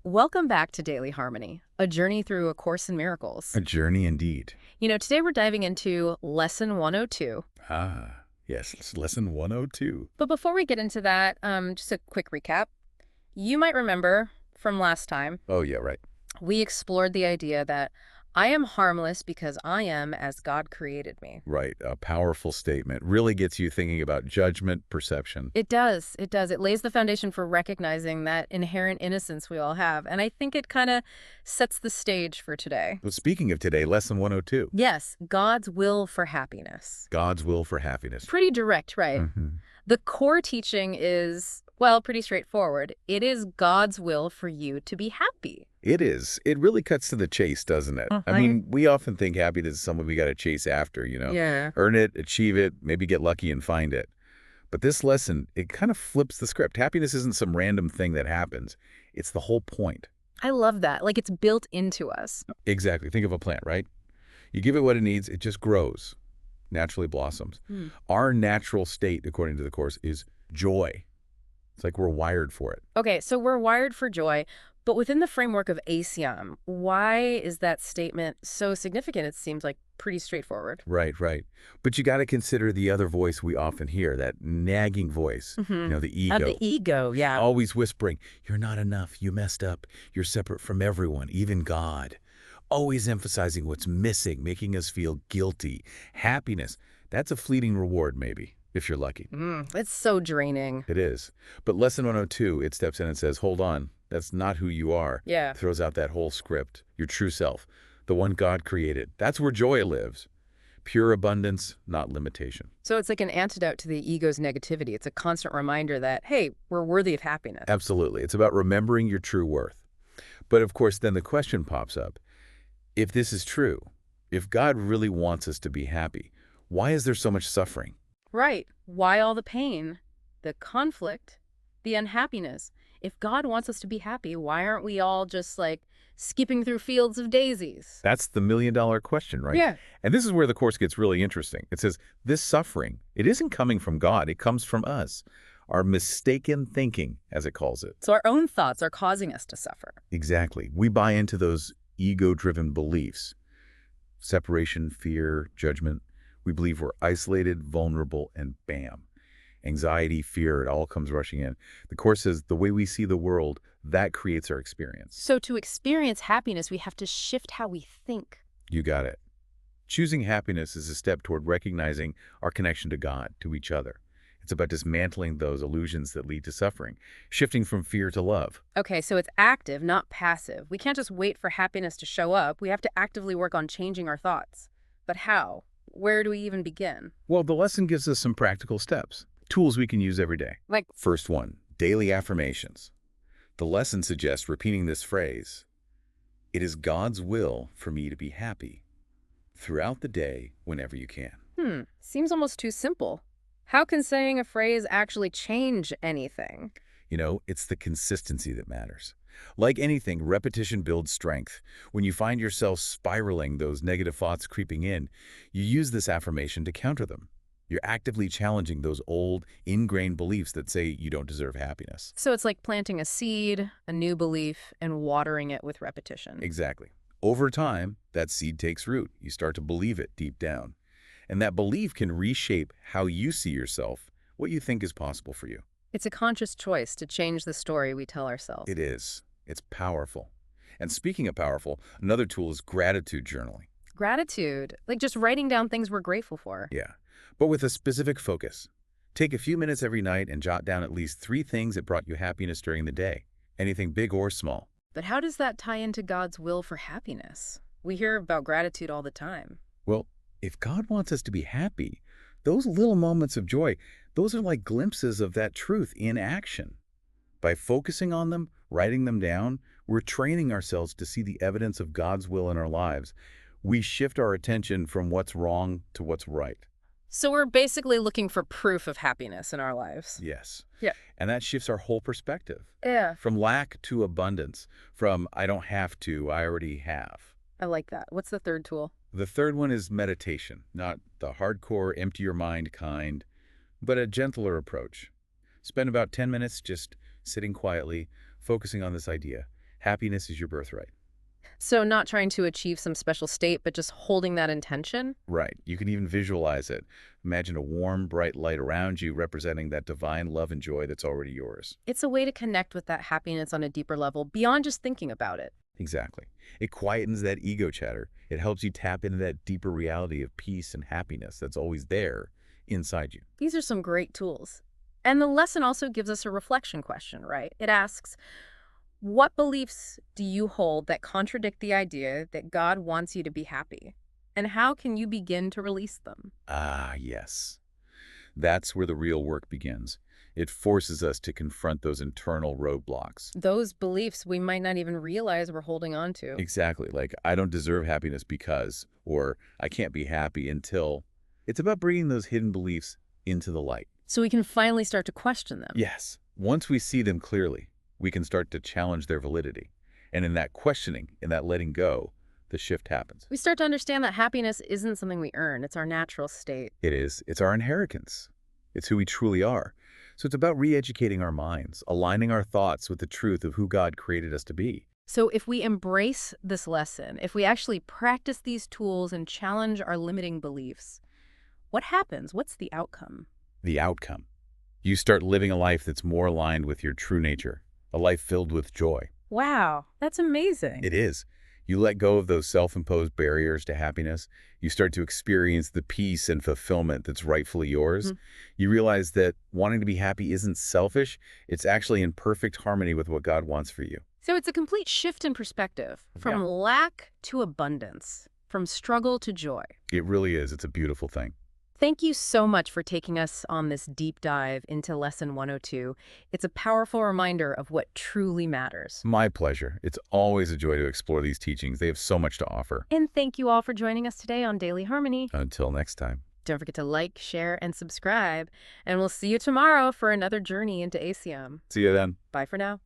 Welcome back to Daily Harmony, a journey through A Course in Miracles. A journey indeed. Today we're diving into Lesson 102. Yes, it's lesson 102. But before we get into that, just a quick recap. You might remember from last time, Oh, yeah, right. we explored the idea that I am harmless because I am as God created me. Right. A powerful statement. Really gets you thinking about judgment, perception. It does. It does. It lays the foundation for recognizing that inherent innocence we all have. And I think it kind of sets the stage for today. Well, speaking of today, lesson 102, Yes, God's will for happiness. God's will for happiness. Pretty direct, right? Mhm. The core teaching is, well, pretty straightforward. It is God's will for you to be happy. It is. It really cuts to the chase, doesn't it? I mean, we often think happiness is something we got to chase after, Yeah. earn it, achieve it, maybe get lucky and find it. But this lesson, it kind of flips the script. Happiness isn't some random thing that happens. It's the whole point. I love that. Like it's built into us. Exactly. Think of a plant, right? You give it what it needs, it just grows, naturally blossoms. Hmm. Our natural state, according to the Course, is joy. It's like we're wired for it. Okay, so we're wired for joy, but within the framework of ACIM, why is that statement so significant? It seems like pretty straightforward. Right, right. But you got to consider the other voice we often hear, that nagging voice, the Of ego, the ego, yeah. always whispering, you're not enough, you messed up, you're separate from everyone, even God. Always emphasizing what's missing, making us feel guilty. Happiness, that's a fleeting reward maybe, if you're lucky. It's so draining. It is. But lesson 102, it steps in and says, hold on, that's not who you are. Yeah. Throws out that whole script, your true self, the one God created. That's where joy lives. Pure abundance, not limitation. So it's like an antidote to the ego's negativity. It's a constant reminder that, hey, we're worthy of happiness. Absolutely. It's about remembering your true worth. But of course, then the question pops up. If this is true, if God really wants us to be happy, why is there so much suffering? Right. Why all the pain, the conflict, the unhappiness? If God wants us to be happy, why aren't we all just like skipping through fields of daisies? That's the million-dollar question, right? Yeah. And this is where the Course gets really interesting. It says, this suffering, it isn't coming from God, it comes from us. Our mistaken thinking, as it calls it. So our own thoughts are causing us to suffer. Exactly. We buy into those ego-driven beliefs. Separation, fear, judgment. We believe we're isolated, vulnerable, and bam. Anxiety, fear, it all comes rushing in. The Course says the way we see the world, that creates our experience. So to experience happiness, we have to shift how we think. You got it. Choosing happiness is a step toward recognizing our connection to God, to each other. It's about dismantling those illusions that lead to suffering, shifting from fear to love. Okay, so it's active, not passive. We can't just wait for happiness to show up. We have to actively work on changing our thoughts. But how? Where do we even begin? Well, the lesson gives us some practical steps, tools we can use every day. Like, First one, daily affirmations. The lesson suggests repeating this phrase, it is God's will for me to be happy, throughout the day, whenever you can. seems almost too simple. How can saying a phrase actually change anything? It's the consistency that matters. Like anything, repetition builds strength. When you find yourself spiraling, those negative thoughts creeping in, you use this affirmation to counter them. You're actively challenging those old, ingrained beliefs that say you don't deserve happiness. So it's like planting a seed, a new belief, and watering it with repetition. Exactly. Over time, that seed takes root. You start to believe it deep down. And that belief can reshape how you see yourself, what you think is possible for you. It's a conscious choice to change the story we tell ourselves. It is. It's powerful. And speaking of powerful, another tool is gratitude journaling. Gratitude, like just writing down things we're grateful for. Yeah, but with a specific focus. Take a few minutes every night and jot down at least 3 things that brought you happiness during the day, anything big or small. But how does that tie into God's will for happiness? We hear about gratitude all the time. Well, if God wants us to be happy, those little moments of joy, those are like glimpses of that truth in action. By focusing on them, writing them down, we're training ourselves to see the evidence of God's will in our lives. We shift our attention from what's wrong to what's right. So we're basically looking for proof of happiness in our lives. Yes. Yeah. And that shifts our whole perspective. Yeah. From lack to abundance, from I don't have to, I already have. I like that. What's the third tool? The third one is meditation, not the hardcore, empty your mind kind, but a gentler approach. Spend about 10 minutes just sitting quietly, focusing on this idea. Happiness is your birthright. So not trying to achieve some special state, but just holding that intention? Right. You can even visualize it. Imagine a warm, bright light around you representing that divine love and joy that's already yours. It's a way to connect with that happiness on a deeper level beyond just thinking about it. Exactly. It quietens that ego chatter. It helps you tap into that deeper reality of peace and happiness that's always there inside you. These are some great tools. And the lesson also gives us a reflection question, right? It asks, what beliefs do you hold that contradict the idea that God wants you to be happy? And how can you begin to release them? Ah, yes. That's where the real work begins. It forces us to confront those internal roadblocks. Those beliefs we might not even realize we're holding on to. Exactly. Like, I don't deserve happiness because, or I can't be happy until. It's about bringing those hidden beliefs into the light. So we can finally start to question them. Yes. Once we see them clearly, we can start to challenge their validity. And in that questioning, in that letting go, the shift happens. We start to understand that happiness isn't something we earn. It's our natural state. It is. It's our inheritance. It's who we truly are. So it's about re-educating our minds, aligning our thoughts with the truth of who God created us to be. So if we embrace this lesson, if we actually practice these tools and challenge our limiting beliefs, what happens? What's the outcome? The outcome. You start living a life that's more aligned with your true nature, a life filled with joy. Wow, that's amazing. It is. You let go of those self-imposed barriers to happiness. You start to experience the peace and fulfillment that's rightfully yours. You realize that wanting to be happy isn't selfish. It's actually in perfect harmony with what God wants for you. So it's a complete shift in perspective, from Yeah. lack to abundance, from struggle to joy. It really is. It's a beautiful thing. Thank you so much for taking us on this deep dive into Lesson 102. It's a powerful reminder of what truly matters. My pleasure. It's always a joy to explore these teachings. They have so much to offer. And thank you all for joining us today on Daily Harmony. Until next time. Don't forget to like, share, and subscribe. And we'll see you tomorrow for another journey into ACIM. See you then. Bye for now.